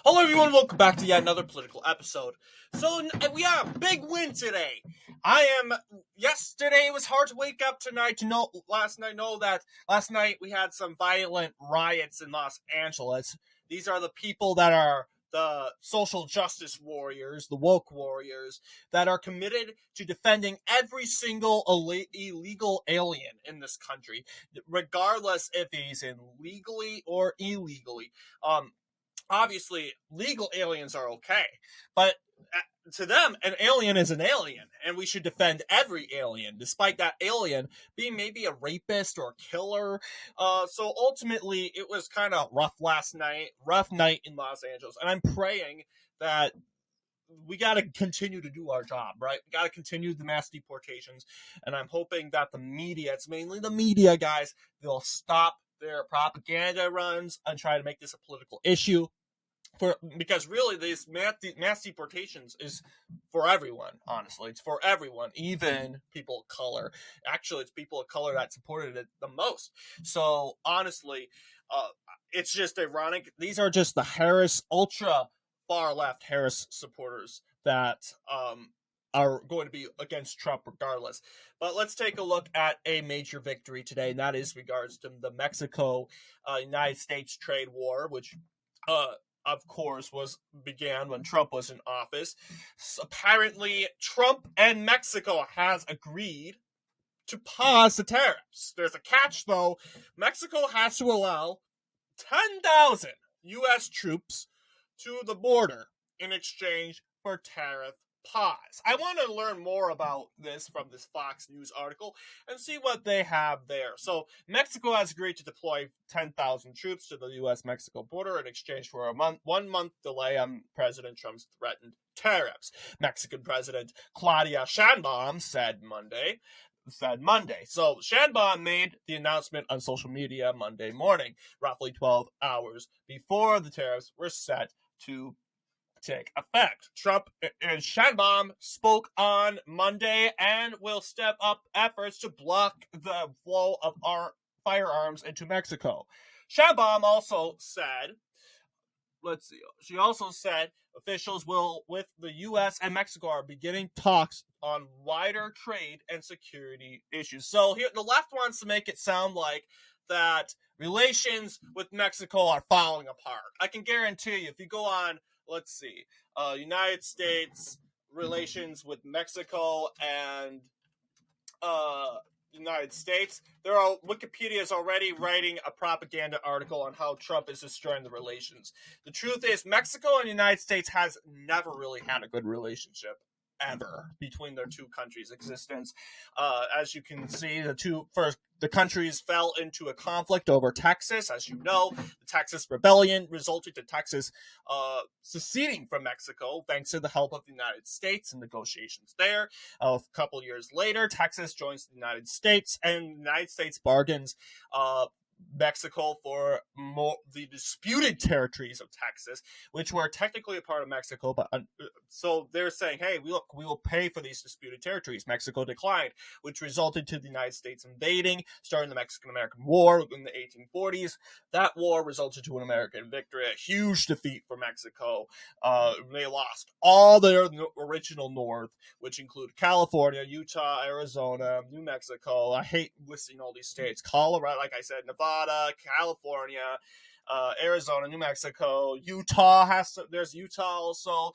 Hello everyone, welcome back to yet another political episode. So we have a big win today. Yesterday it was hard to wake up tonight to know, last night we had some violent riots in Los Angeles. These are the people that are the social justice warriors, the woke warriors, that are committed to defending every single illegal alien in this country, regardless if he's in legally or illegally. Obviously, legal aliens are okay, but to them, an alien is an alien, and we should defend every alien, despite that alien being maybe a rapist or a killer. So ultimately, it was kind of rough night in Los Angeles, and I'm praying that we got to continue to do our job, right? We got to continue the mass deportations, and I'm hoping that the media, it's mainly the media guys, they'll stop their propaganda runs and try to make this a political issue. Because really, these mass deportations is for everyone, honestly. It's for everyone, even people of color. Actually, it's people of color that supported it the most. So, honestly, it's just ironic. These are just the Harris, ultra far-left Harris supporters that are going to be against Trump regardless. But let's take a look at a major victory today, and that is regards to the Mexico-United States trade war, which of course, began when Trump was in office. So apparently, Trump and Mexico has agreed to pause the tariffs. There's a catch, though. Mexico has to allow 10,000 U.S. troops to the border in exchange for tariff pause. I want to learn more about this from this Fox News article and see what they have there. So Mexico has agreed to deploy 10,000 troops to the U.S.-Mexico border in exchange for a 1 month delay on President Trump's threatened tariffs. Mexican President Claudia Sheinbaum said Monday. So Sheinbaum made the announcement on social media Monday morning, roughly 12 hours before the tariffs were set to take effect. Trump and Sheinbaum spoke on Monday and will step up efforts to block the flow of firearms into Mexico. Sheinbaum also said, she also said officials with the U.S. and Mexico are beginning talks on wider trade and security issues. So here, the left wants to make it sound like that relations with Mexico are falling apart. I can guarantee you, if you go on, let's see, United States relations with Mexico and United States. Wikipedia is already writing a propaganda article on how Trump is destroying the relations. The truth is, Mexico and the United States has never really had a good relationship ever between their two countries' existence. As you can see, the countries fell into a conflict over Texas. As you know, the Texas rebellion resulted in Texas seceding from Mexico thanks to the help of the United States and negotiations there. A couple years later, Texas joins the United States, and the United States bargains Mexico for the disputed territories of Texas, which were technically a part of Mexico, but so they're saying, hey, we will pay for these disputed territories. Mexico declined, which resulted to the United States invading, starting the Mexican-American War in the 1840s. That war resulted to an American victory, a huge defeat for Mexico. They lost all their original North, which include California, Utah, Arizona, New Mexico. I hate listing all these states. Colorado, like I said, Nevada, California, Arizona, New Mexico, Utah there's Utah also,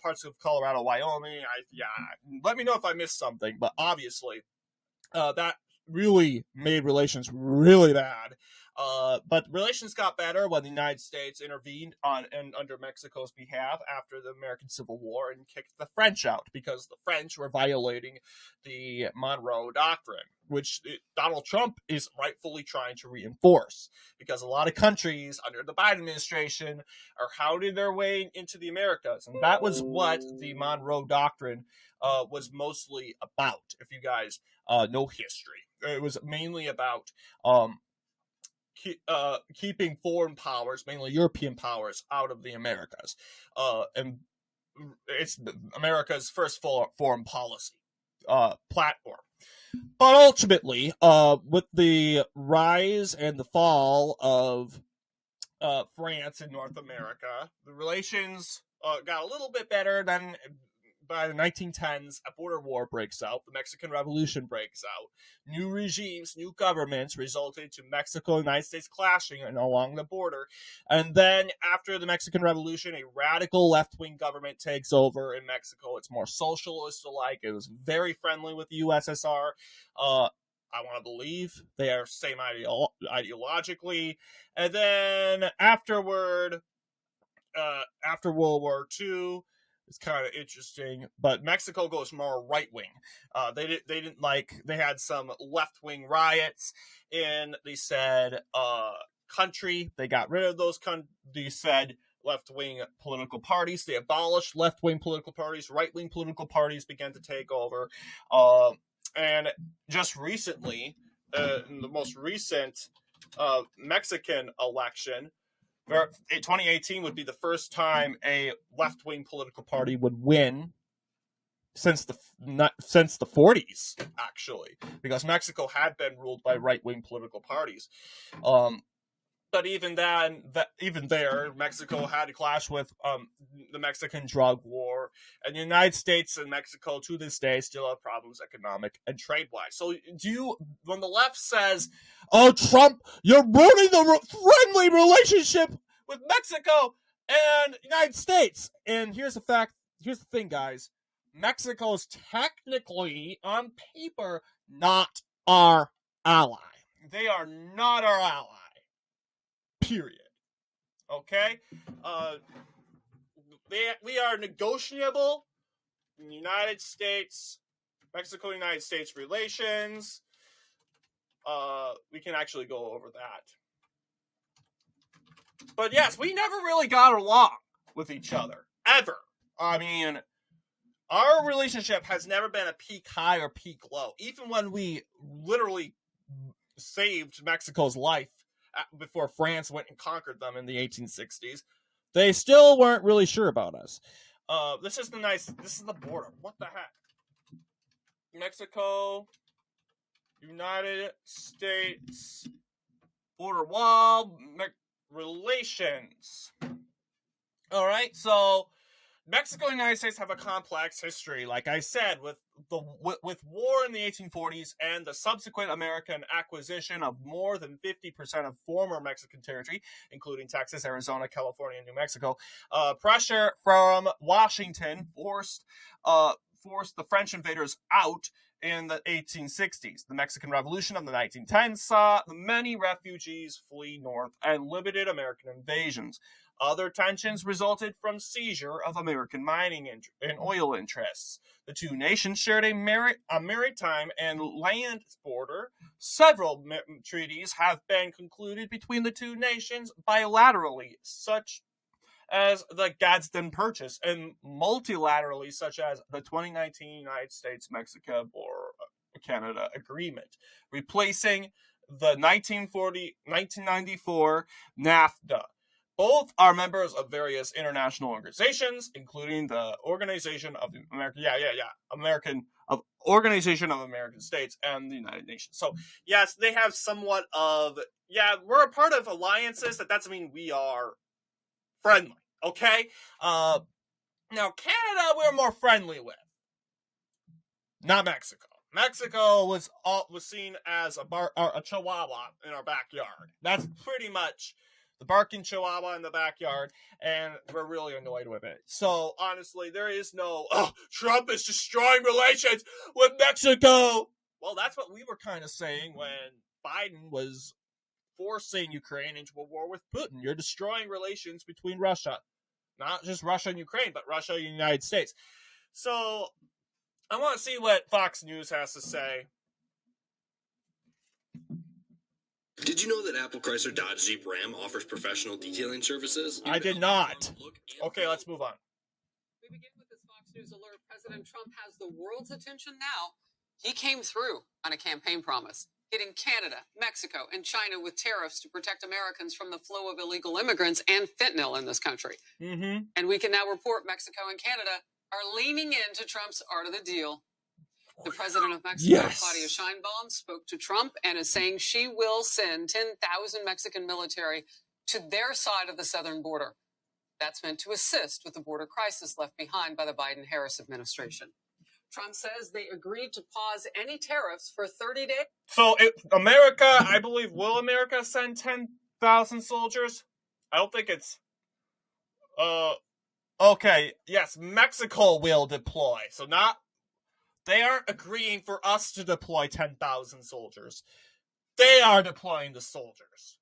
parts of Colorado, Wyoming. Let me know if I missed something, but obviously, that really made relations really bad. But relations got better when the United States intervened under Mexico's behalf after the American Civil War and kicked the French out because the French were violating the Monroe Doctrine, which Donald Trump is rightfully trying to reinforce because a lot of countries under the Biden administration are hounding their way into the Americas. And that was what the Monroe Doctrine was mostly about, if you guys know history. It was mainly about keeping foreign powers, mainly European powers, out of the Americas. And it's America's first foreign policy platform. But ultimately, with the rise and the fall of France and North America. The relations got a little bit better. Then by the 1910s, a border war breaks out. The Mexican Revolution breaks out. New regimes, new governments resulted to Mexico and the United States clashing along the border. And then after the Mexican Revolution, a radical left-wing government takes over in Mexico. It's more socialist-alike. It was very friendly with the USSR. I want to believe they are same ideologically. And then afterward, after World War II, it's kind of interesting, but Mexico goes more right wing. They had some left wing riots, and they said country. They got rid of those. They said left wing political parties. They abolished left wing political parties. Right wing political parties began to take over. And just recently, in the most recent Mexican election, 2018 would be the first time a left-wing political party would win since the 40s, actually, because Mexico had been ruled by right-wing political parties. But even then, Mexico had to clash with the Mexican drug war, and the United States and Mexico to this day still have problems economic and trade-wise. So when the left says, "Oh, Trump, you're ruining the friendly relationship with Mexico and the United States," and here's the thing, guys: Mexico's technically, on paper, not our ally. They are not our ally. Period. Okay? We are negotiable in the United States, Mexico-United States relations. We can actually go over that. But yes, we never really got along with each other. Ever. I mean, our relationship has never been a peak high or peak low. Even when we literally saved Mexico's life before France went and conquered them in the 1860s, they still weren't really sure about us. This is the border. What the heck? Mexico, United States, border wall, relations. All right, so Mexico and the United States have a complex history, like I said, with war in the 1840s and the subsequent American acquisition of more than 50% of former Mexican territory, including Texas, Arizona, California, and New Mexico. Pressure from Washington forced the French invaders out in the 1860s. The Mexican Revolution of the 1910s saw many refugees flee north and limited American invasions. Other tensions resulted from seizure of American mining and oil interests. The two nations shared a maritime and land border. Several treaties have been concluded between the two nations bilaterally, such as the Gadsden Purchase, and multilaterally, such as the 2019 United States-Mexico or Canada Agreement, replacing the 1994 NAFTA. Both are members of various international organizations, including the Organization of Organization of American States and the United Nations. So, yes, they have somewhat of, we're a part of alliances. That doesn't mean we are friendly, okay? Now, Canada, we're more friendly with. Not Mexico. Mexico was seen as a chihuahua in our backyard. That's pretty much the barking chihuahua in the backyard, and we're really annoyed with it. So, honestly, there is no, Trump is destroying relations with Mexico. Well, that's what we were kind of saying when Biden was forcing Ukraine into a war with Putin. You're destroying relations between Russia. Not just Russia and Ukraine, but Russia and the United States. So, I want to see what Fox News has to say. Did you know that Apple Chrysler Dodge Jeep Ram offers professional detailing services? I did not. Okay, let's move on. We begin with this Fox News alert. President Trump has the world's attention now. He came through on a campaign promise, hitting Canada, Mexico, and China with tariffs to protect Americans from the flow of illegal immigrants and fentanyl in this country. Mm-hmm. And we can now report Mexico and Canada are leaning into Trump's art of the deal. The president of Mexico, Claudia Sheinbaum, spoke to Trump and is saying she will send 10,000 Mexican military to their side of the southern border. That's meant to assist with the border crisis left behind by the Biden-Harris administration. Trump says they agreed to pause any tariffs for 30 days. So America, I believe, will America send 10,000 soldiers? I don't think it's... Okay, yes, Mexico will deploy. So they aren't agreeing for us to deploy 10,000 soldiers. They are deploying the soldiers.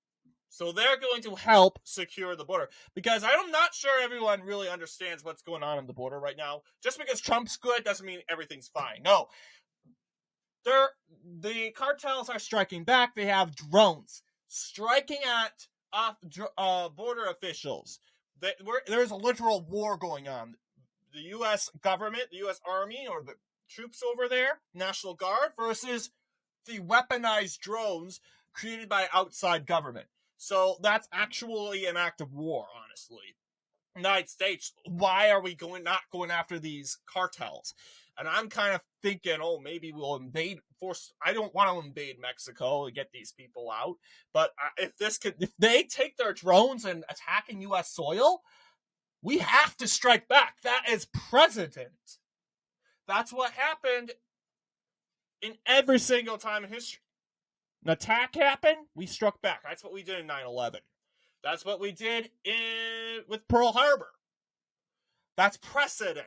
So they're going to help secure the border. Because I'm not sure everyone really understands what's going on the border right now. Just because Trump's good doesn't mean everything's fine. No. The cartels are striking back. They have drones striking at border officials. There's a literal war going on. The U.S. government, the U.S. Army, or the troops over there, National Guard, versus the weaponized drones created by outside government. So that's actually an act of war, honestly. United States, why are we not going after these cartels? And I'm kind of thinking, maybe we'll I don't want to invade Mexico and get these people out. But if they take their drones and attacking U.S. soil, we have to strike back. That is precedent. That's what happened in every single time in history. An attack happened, we struck back. That's what we did in 9/11. That's what we did with Pearl Harbor. That's precedent.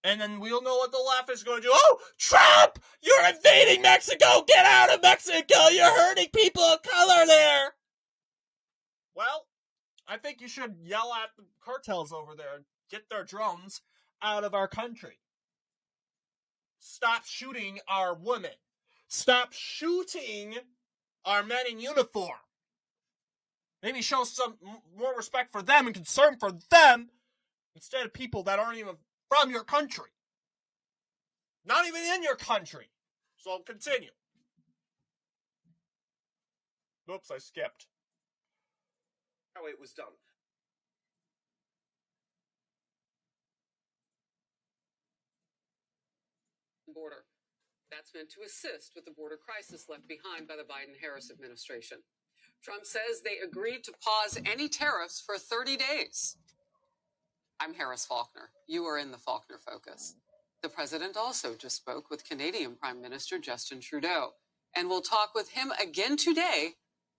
And then we'll know what the left is going to do. Oh, Trump! You're invading Mexico! Get out of Mexico! You're hurting people of color there! Well, I think you should yell at the cartels over there and get their drones out of our country. Stop shooting our women. Stop shooting our men in uniform. Maybe show some more respect for them and concern for them instead of people that aren't even from your country. Not even in your country. So I'll continue. Oops, I skipped. How it was done. Border. That's meant to assist with the border crisis left behind by the Biden-Harris administration. Trump says they agreed to pause any tariffs for 30 days. I'm Harris Faulkner. You are in the Faulkner Focus. The president also just spoke with Canadian Prime Minister Justin Trudeau, and we'll talk with him again today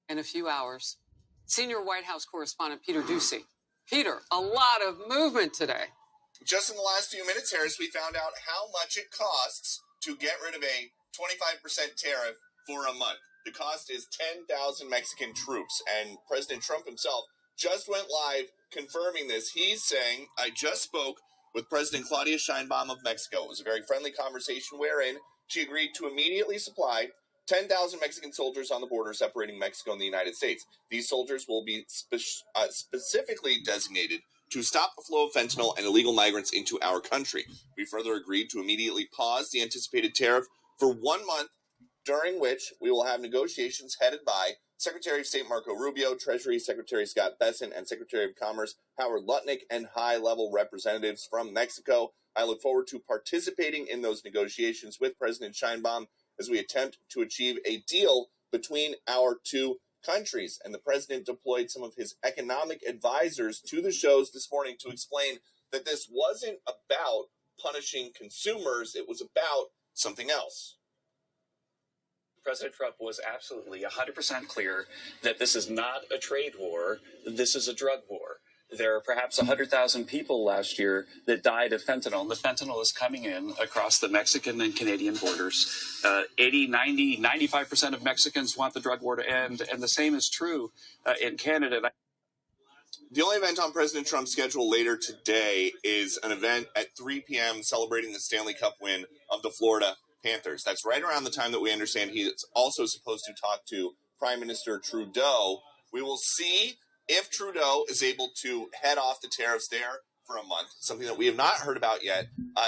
in a few hours. Senior White House correspondent Peter Ducey. Peter, a lot of movement today. Just in the last few minutes, Harris, we found out how much it costs to get rid of a 25% tariff for a month. The cost is 10,000 Mexican troops, and President Trump himself just went live confirming this. He's saying, I just spoke with President Claudia Sheinbaum of Mexico. It was a very friendly conversation wherein she agreed to immediately supply 10,000 Mexican soldiers on the border separating Mexico and the United States. These soldiers will be specifically designated to stop the flow of fentanyl and illegal migrants into our country. We further agreed to immediately pause the anticipated tariff for 1 month, during which we will have negotiations headed by Secretary of State Marco Rubio, Treasury Secretary Scott Bessent, and Secretary of Commerce Howard Lutnick, and high-level representatives from Mexico. I look forward to participating in those negotiations with President Sheinbaum as we attempt to achieve a deal between our two countries. And the president deployed some of his economic advisors to the shows this morning to explain that this wasn't about punishing consumers, it was about something else. President Trump was absolutely 100% clear that this is not a trade war, this is a drug war. There are perhaps 100,000 people last year that died of fentanyl. The fentanyl is coming in across the Mexican and Canadian borders. 80, 90, 95% of Mexicans want the drug war to end, and the same is true in Canada. The only event on President Trump's schedule later today is an event at 3 p.m. celebrating the Stanley Cup win of the Florida Panthers. That's right around the time that we understand he's also supposed to talk to Prime Minister Trudeau. We will see if Trudeau is able to head off the tariffs there for a month, something that we have not heard about yet.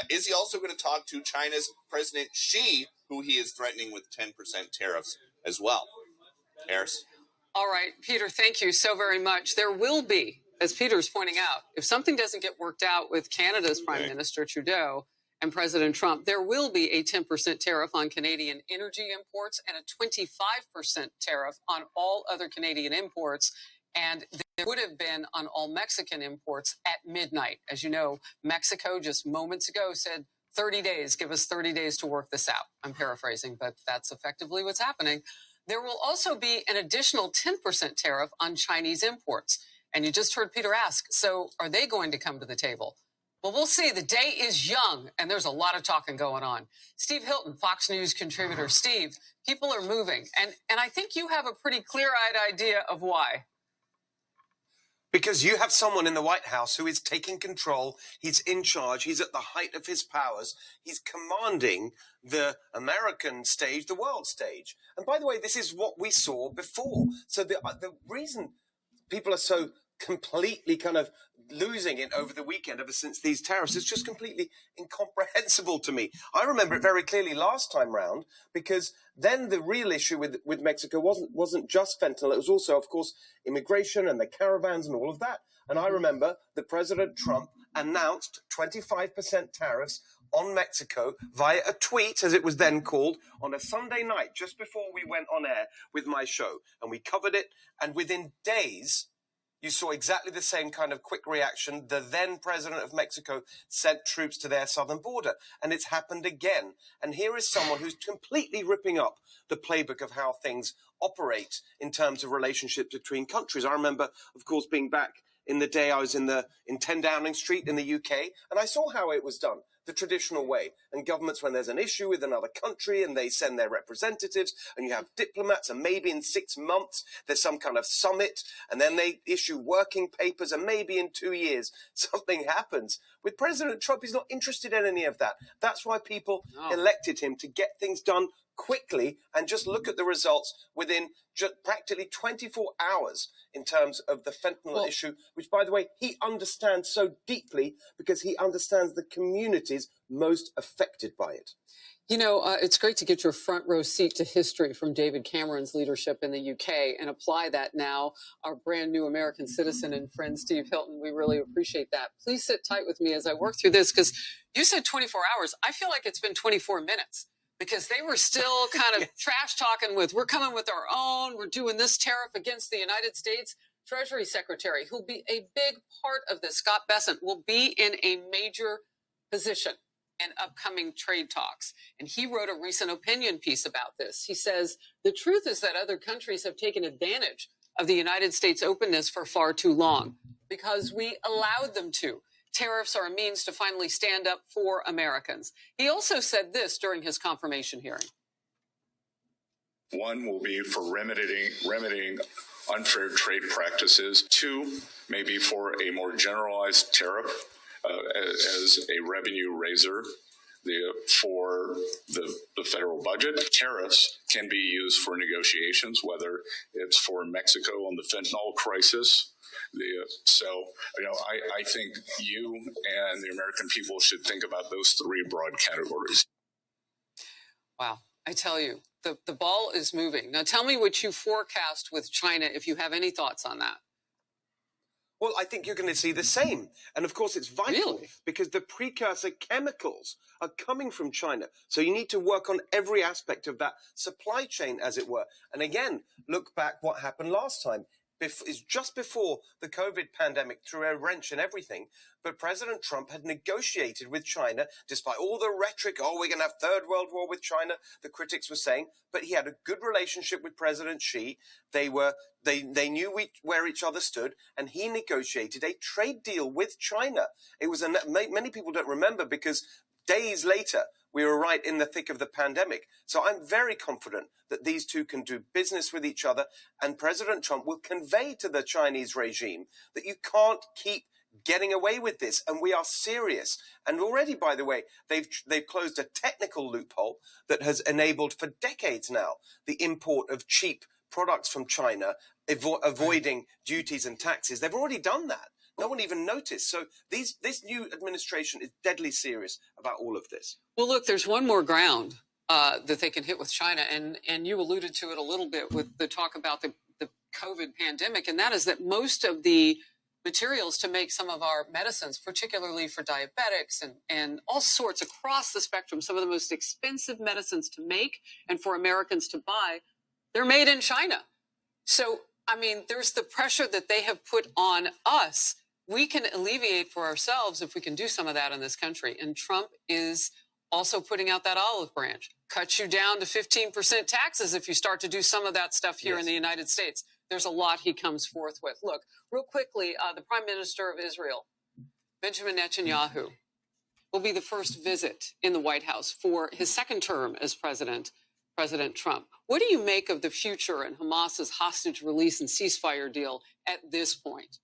Is he also going to talk to China's President Xi, who he is threatening with 10% tariffs as well? Harris? All right, Peter, thank you so very much. There will be, as Peter's pointing out, if something doesn't get worked out with Canada's Prime Minister Trudeau and President Trump, there will be a 10% tariff on Canadian energy imports and a 25% tariff on all other Canadian imports. And there would have been on all Mexican imports at midnight. As you know, Mexico just moments ago said 30 days, give us 30 days to work this out. I'm paraphrasing, but that's effectively what's happening. There will also be an additional 10% tariff on Chinese imports. And you just heard Peter ask, so are they going to come to the table? Well, we'll see. The day is young, and there's a lot of talking going on. Steve Hilton, Fox News contributor. Steve, people are moving, and I think you have a pretty clear-eyed idea of why. Because you have someone in the White House who is taking control. He's in charge. He's at the height of his powers. He's commanding the American stage, the world stage. And by the way, this is what we saw before. So the reason people are so completely kind of losing it over the weekend ever since these tariffs is just completely incomprehensible to me. I remember it very clearly last time round, because then the real issue with Mexico wasn't just fentanyl. It was also, of course, immigration and the caravans and all of that. And I remember that President Trump announced 25% tariffs on Mexico via a tweet, as it was then called, on a Sunday night just before we went on air with my show. And we covered it. And within days, you saw exactly the same kind of quick reaction. The then president of Mexico sent troops to their southern border, and it's happened again. And here is someone who's completely ripping up the playbook of how things operate in terms of relationships between countries. I remember, of course, being back in the day I was in 10 Downing Street in the UK, and I saw how it was done the traditional way. And governments, when there's an issue with another country, and they send their representatives, and you have diplomats, and maybe in 6 months there's some kind of summit, and then they issue working papers, and maybe in 2 years something happens. With President Trump, he's not interested in any of that. That's why people elected him, to get things done quickly. And just look at the results within just practically 24 hours in terms of the fentanyl issue, which, by the way, he understands so deeply, because he understands the communities most affected by it. You know, it's great to get your front row seat to history from David Cameron's leadership in the UK and apply that now. Our brand new American citizen and friend, Steve Hilton, we really appreciate that. Please sit tight with me as I work through this, because you said 24 hours. I feel like it's been 24 minutes. Because they were still kind of trash talking with, we're coming with our own, we're doing this tariff against the United States. Treasury Secretary, who'll be a big part of this, Scott Bessent, will be in a major position in upcoming trade talks. And he wrote a recent opinion piece about this. He says, the truth is that other countries have taken advantage of the United States' openness for far too long, because we allowed them to. Tariffs are a means to finally stand up for Americans. He also said this during his confirmation hearing. One will be for remedying unfair trade practices. Two, maybe for a more generalized tariff as a revenue raiser for the federal budget. Tariffs can be used for negotiations, whether it's for Mexico on the fentanyl crisis. I think you and the American people should think about those three broad categories. Wow. I tell you, the ball is moving. Now, tell me what you forecast with China, if you have any thoughts on that. Well, I think you're going to see the same. And of course, it's vital because the precursor chemicals are coming from China. So you need to work on every aspect of that supply chain, as it were. And again, look back what happened last time. It's just before the COVID pandemic threw a wrench in everything. But President Trump had negotiated with China, despite all the rhetoric, we're going to have third world war with China, the critics were saying. But he had a good relationship with President Xi. They knew where each other stood, and he negotiated a trade deal with China. It was many people don't remember, because days later, we were right in the thick of the pandemic. So I'm very confident that these two can do business with each other, and President Trump will convey to the Chinese regime that you can't keep getting away with this, and we are serious. And already, by the way, they've closed a technical loophole that has enabled for decades now the import of cheap products from China, avoiding duties and taxes. They've already done that. No one even noticed. So this new administration is deadly serious about all of this. Well, look, there's one more ground that they can hit with China, and you alluded to it a little bit with the talk about the COVID pandemic, and that is that most of the materials to make some of our medicines, particularly for diabetics and all sorts across the spectrum. Some of the most expensive medicines to make and for Americans to buy, they're made in China. So, I mean, there's the pressure that they have put on us. We can alleviate for ourselves if we can do some of that in this country. And Trump is also putting out that olive branch. Cut you down to 15% taxes if you start to do some of that stuff here in the United States. There's a lot he comes forth with. Look, real quickly, the Prime Minister of Israel, Benjamin Netanyahu, will be the first visit in the White House for his second term as President Trump. What do you make of the future and Hamas's hostage release and ceasefire deal at this point?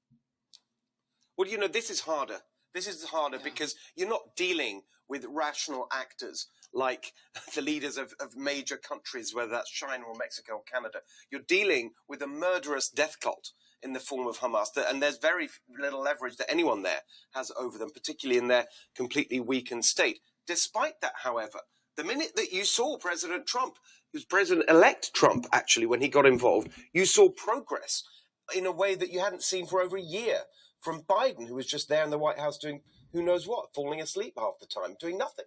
Well, you know, this is harder. This is harder because you're not dealing with rational actors like the leaders of major countries, whether that's China or Mexico or Canada. You're dealing with a murderous death cult in the form of Hamas, and there's very little leverage that anyone there has over them, particularly in their completely weakened state. Despite that, however, the minute that you saw President Trump, who's President-elect Trump, actually, when he got involved, you saw progress in a way that you hadn't seen for over a year from Biden, who was just there in the White House doing who knows what, falling asleep half the time, doing nothing.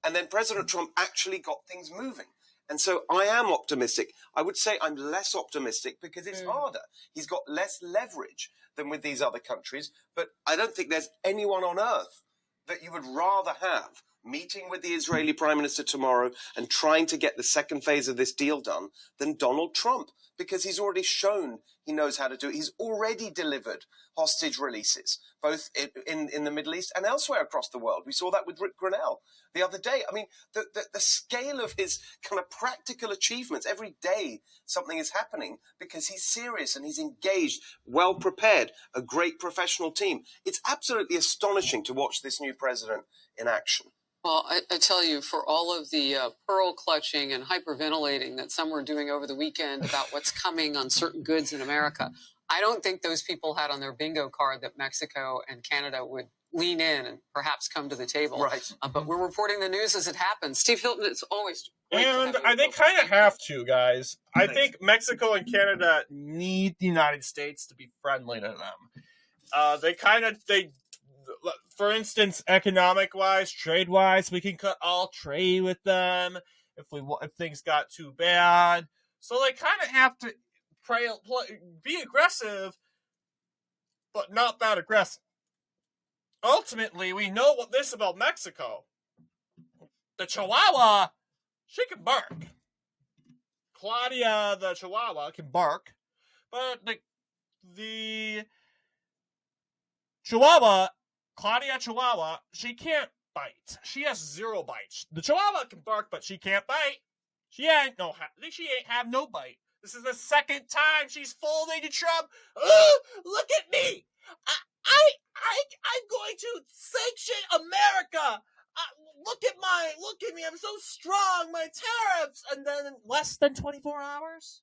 And then President Trump actually got things moving. And so I am optimistic. I would say I'm less optimistic because it's harder. He's got less leverage than with these other countries. But I don't think there's anyone on earth that you would rather have meeting with the Israeli Prime Minister tomorrow and trying to get the second phase of this deal done than Donald Trump, because he's already shown he knows how to do it. He's already delivered hostage releases, both in the Middle East and elsewhere across the world. We saw that with Rick Grenell the other day. I mean, the scale of his kind of practical achievements, every day something is happening because he's serious and he's engaged, well prepared, a great professional team. It's absolutely astonishing to watch this new president in action. Well, I tell you, for all of the pearl clutching and hyperventilating that some were doing over the weekend about what's coming on certain goods in America, I don't think those people had on their bingo card that Mexico and Canada would lean in and perhaps come to the table. Right. But we're reporting the news as it happens. Steve Hilton, it's always great to And have you. they kind of have to, guys. I think Mexico and Canada need the United States to be friendly to them. For instance, economic-wise, trade-wise, we can cut all trade with them if things got too bad. So they kind of have to be aggressive, but not that aggressive. Ultimately, we know this about Mexico. The Chihuahua, she can bark. Claudia, the Chihuahua, can bark, but the Chihuahua, Claudia Chihuahua, she can't bite. She has 0 bites. The Chihuahua can bark, but she can't bite. She ain't have no bite. This is the second time she's folding to Trump. Look at me. I'm going to sanction America. Look at me. I'm so strong. My tariffs. And then in less than 24 hours,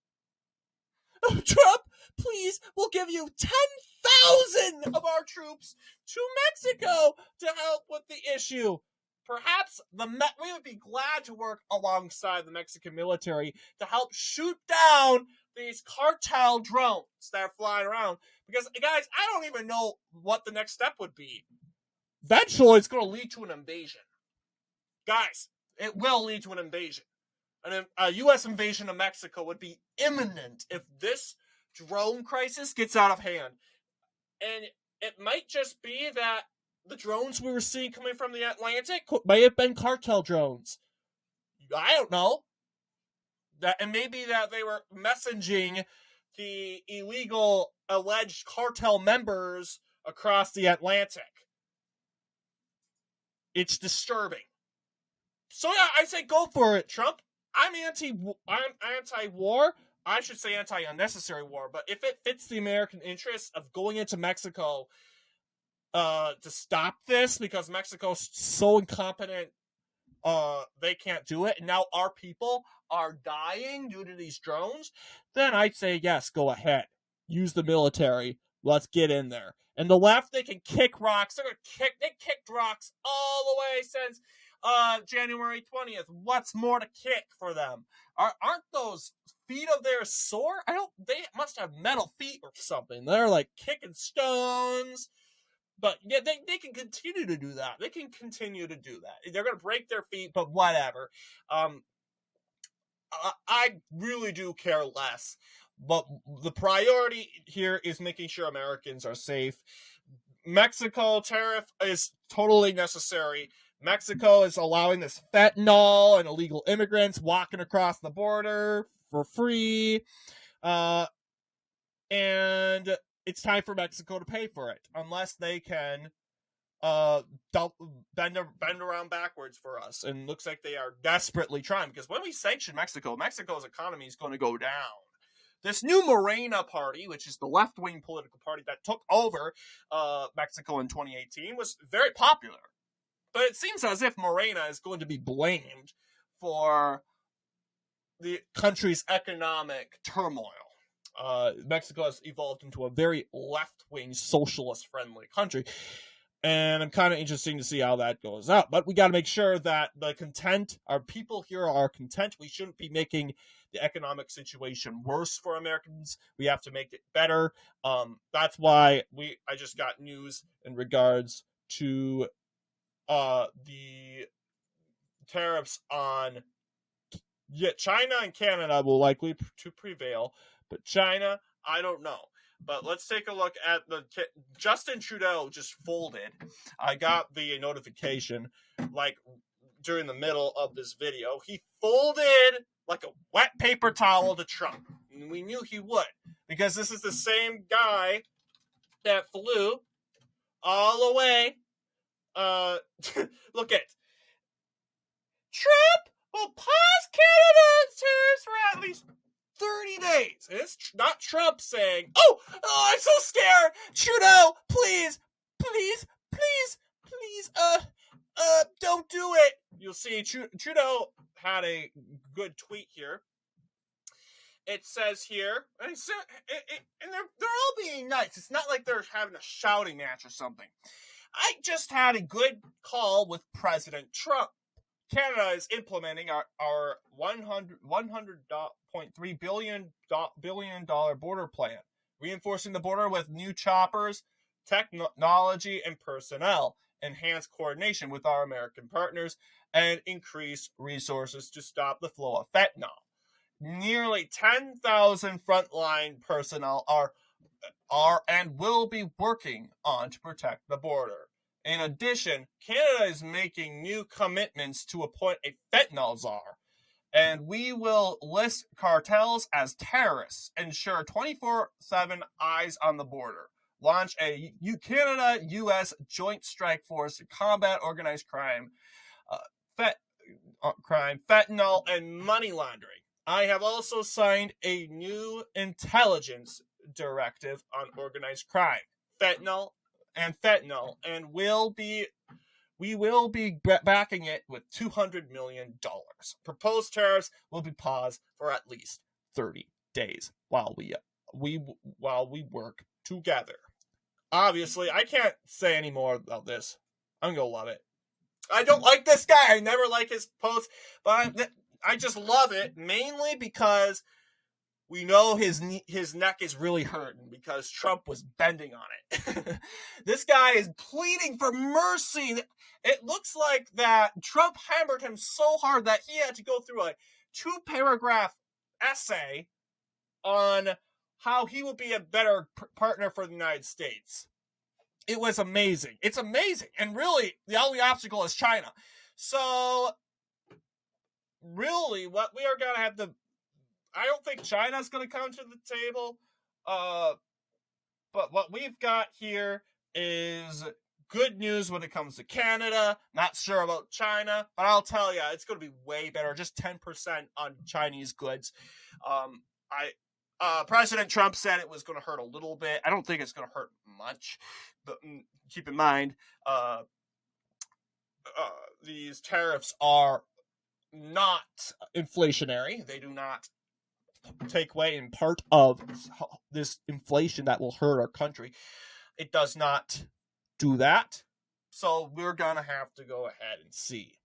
Trump, please, we'll give you 10,000 of our troops to Mexico to help with the issue. Perhaps we would be glad to work alongside the Mexican military to help shoot down these cartel drones that are flying around. Because, guys, I don't even know what the next step would be. Eventually, it's going to lead to an invasion. Guys, it will lead to an invasion. A U.S. invasion of Mexico would be imminent if this drone crisis gets out of hand. And it might just be that the drones we were seeing coming from the Atlantic may have been cartel drones. I don't know. And maybe that they were messaging the illegal alleged cartel members across the Atlantic. It's disturbing. So yeah, I say go for it, Trump. I'm anti-war. I should say anti-unnecessary war. But if it fits the American interests of going into Mexico to stop this, because Mexico's so incompetent, they can't do it, and now our people are dying due to these drones, then I'd say yes, go ahead. Use the military. Let's get in there. And the left, they can kick rocks. They kicked rocks all the way since January 20th. What's more to kick for them? Aren't those feet of theirs sore? They must have metal feet or something. They're like kicking stones. But yeah, they can continue to do that. They can continue to do that. They're going to break their feet, but whatever. I really do care less. But the priority here is making sure Americans are safe. Mexico tariff is totally necessary. Mexico is allowing this fentanyl and illegal immigrants walking across the border for free. And it's time for Mexico to pay for it, unless they can bend around backwards for us. And looks like they are desperately trying, because when we sanction Mexico, Mexico's economy is going to go down. This new Morena party, which is the left-wing political party that took over Mexico in 2018, was very popular. But it seems as if Morena is going to be blamed for the country's economic turmoil. Mexico has evolved into a very left-wing, socialist-friendly country. And I'm kind of interested to see how that goes out. But we got to make sure that our people here are content. We shouldn't be making the economic situation worse for Americans. We have to make it better. That's why I just got news in regards to the tariffs on China and Canada will likely to prevail. But China, I don't know. But let's take a look at Justin Trudeau just folded. I got the notification like during the middle of this video. He folded like a wet paper towel to Trump. And we knew he would, because this is the same guy that flew all the way. Look at Trump will pause Canada's tariffs for at least 30 days. And it's not Trump saying, oh, I'm so scared. Trudeau, please, don't do it. You'll see Trudeau had a good tweet here. It says here, and they're all being nice. It's not like they're having a shouting match or something. I just had a good call with President Trump. Canada is implementing our $100.3 billion border plan, reinforcing the border with new choppers, technology, and personnel, enhance coordination with our American partners, and increase resources to stop the flow of fentanyl. Nearly 10,000 frontline personnel are and will be working on to protect the border. In addition, Canada is making new commitments to appoint a fentanyl czar, and we will list cartels as terrorists, ensure 24/7 eyes on the border, launch a Canada-U.S. joint strike force to combat organized crime, fentanyl, and money laundering. I have also signed a new intelligence directive on organized crime, fentanyl, and we will be backing it with $200 million. Proposed tariffs will be paused for at least 30 days while we work together. Obviously, I can't say any more about this. I'm gonna love it. I don't like this guy. I never like his posts, but I just love it, mainly because we know his neck is really hurting because Trump was bending on it. This guy is pleading for mercy. It looks like that Trump hammered him so hard that he had to go through a 2-paragraph essay on how he would be a better partner for the United States. It was amazing. It's amazing. And really, the only obstacle is China. So, really, what we are going to have to... I don't think China's going to come to the table. But what we've got here is good news when it comes to Canada. Not sure about China, but I'll tell you, it's going to be way better. Just 10% on Chinese goods. President Trump said it was going to hurt a little bit. I don't think it's going to hurt much. But keep in mind, these tariffs are not inflationary. They do not take away in part of this inflation that will hurt our country. It does not do that. So we're going to have to go ahead and see.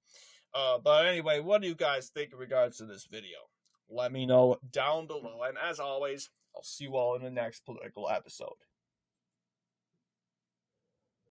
But anyway, what do you guys think in regards to this video? let me know down below. And as always, I'll see you all in the next political episode.